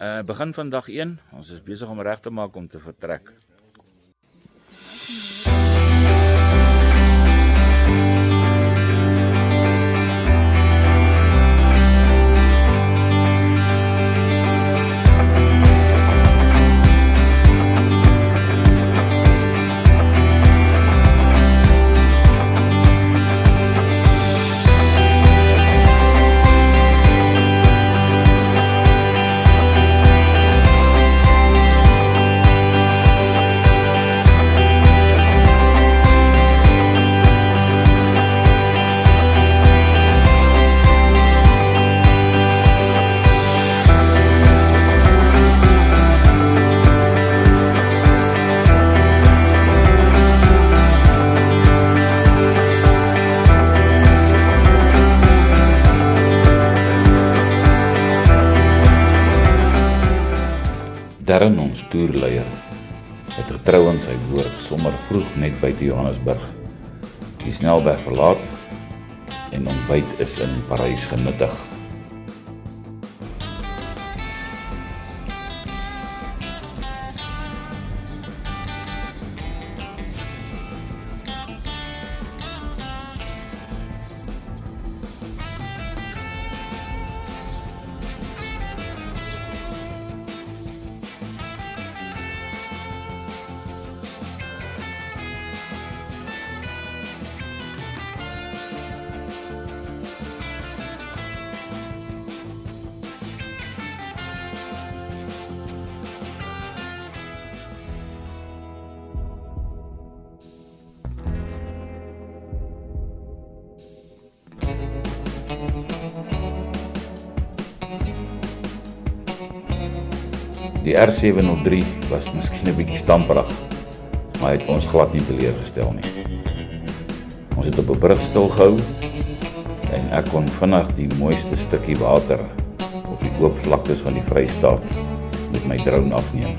Begin van dag 1, ons is besig om reg te maak om te vertrek. Darren, ons toerleier, het getrou aan sy woord sommer vroeg net buite Johannesburg die snelweg verlaat en ontbyt is in Parys genuttig. Die R703 was miskien 'n bietjie stamperig, maar hy het ons glad nie teleurgestel nie. Ons het op 'n brug stilgehou en ek kon vinnig die mooiste stukkie water op die oop vlaktes van die Vrystaat met my drone afneem.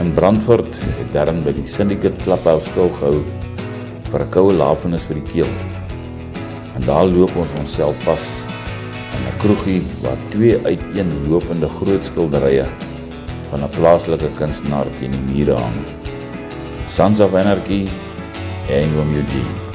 In Brandfort het Darren by die Syndicate Clubhouse stilgehou vir 'n koue lafenis vir die keel. En daar loop ons onsself vas in 'n kroegie waar 2 uiteenlopende groot skilderye van 'n plaaslike kunstenaar teen die mure hang. Sons of Anarchy en Romeo G.